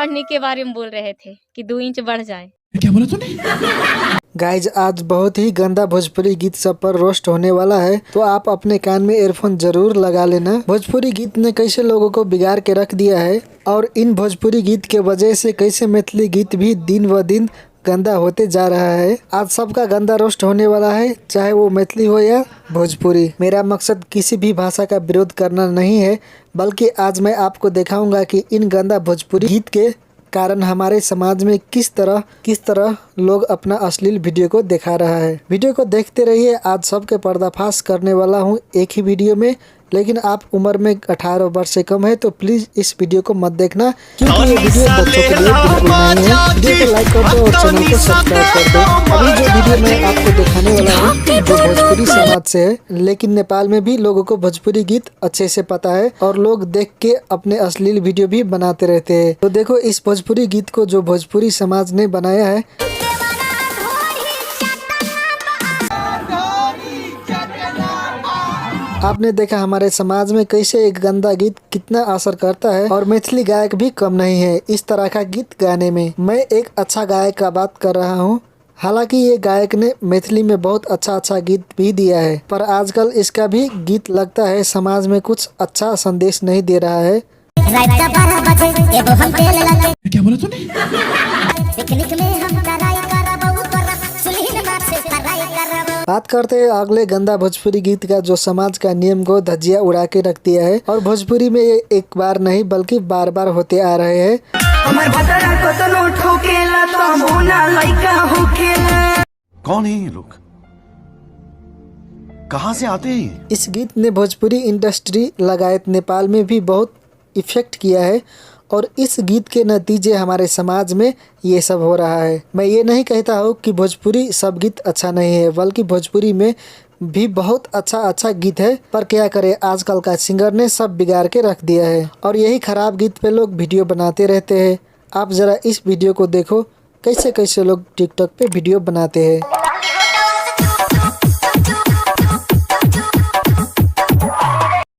बढ़ने के बारे में बोल रहे थे कि 2 इंच बढ़ जाए। क्या बोला तूने? गाइज आज बहुत ही गंदा भोजपुरी गीत सब पर रोस्ट होने वाला है, तो आप अपने कान में ईयरफोन जरूर लगा लेना। भोजपुरी गीत ने कैसे लोगों को बिगाड़ के रख दिया है और इन भोजपुरी गीत के वजह से कैसे मैथिली गीत भी दिन व दिन गंदा होते जा रहा है। आज सबका गंदा रोस्ट होने वाला है, चाहे वो मैथिली हो या भोजपुरी। मेरा मकसद किसी भी भाषा का विरोध करना नहीं है, बल्कि आज मैं आपको दिखाऊंगा कि इन गंदा भोजपुरी गीत के कारण हमारे समाज में किस तरह लोग अपना अश्लील वीडियो को दिखा रहा है। वीडियो को देखते रहिए। आज सबके पर्दाफाश करने वाला हूँ एक ही वीडियो में, लेकिन आप उम्र में 18 वर्ष से कम है तो प्लीज इस वीडियो को मत देखना, क्योंकि ये वीडियो बच्चों के लिए बिल्कुल नहीं है। वीडियो को लाइक कर दो और चैनल को सब्सक्राइब कर दो। अभी जो वीडियो मैं आपको दिखाने वाला हूँ जो भोजपुरी समाज से है, लेकिन नेपाल में भी लोगों को भोजपुरी गीत अच्छे से पता है और लोग देख के अपने अश्लील वीडियो भी बनाते रहते हैं। तो देखो इस भोजपुरी गीत को जो भोजपुरी समाज ने बनाया है। आपने देखा हमारे समाज में कैसे एक गंदा गीत कितना असर करता है, और मैथिली गायक भी कम नहीं है इस तरह का गीत गाने में। मैं एक अच्छा गायक का बात कर रहा हूँ। हालांकि ये गायक ने मैथिली में बहुत अच्छा गीत भी दिया है, पर आजकल इसका भी गीत लगता है समाज में कुछ अच्छा संदेश नहीं दे रहा है। क्या बोला तूने? बात करते हैं अगले गंदा भोजपुरी गीत का, जो समाज का नियम को धज्जियां उड़ा के रख दिया है, और भोजपुरी में ये एक बार नहीं बल्कि बार बार होते आ रहे हैं। कौन है ये लोग, कहां से आते हैं? इस गीत ने भोजपुरी इंडस्ट्री लगायत नेपाल में भी बहुत इफेक्ट किया है, और इस गीत के नतीजे हमारे समाज में ये सब हो रहा है। मैं ये नहीं कहता हूँ कि भोजपुरी सब गीत अच्छा नहीं है, बल्कि भोजपुरी में भी बहुत अच्छा गीत है, पर क्या करे आजकल का सिंगर ने सब बिगाड़ के रख दिया है, और यही खराब गीत पे लोग वीडियो बनाते रहते हैं। आप जरा इस वीडियो को देखो, कैसे लोग टिकटॉक पे वीडियो बनाते हैं।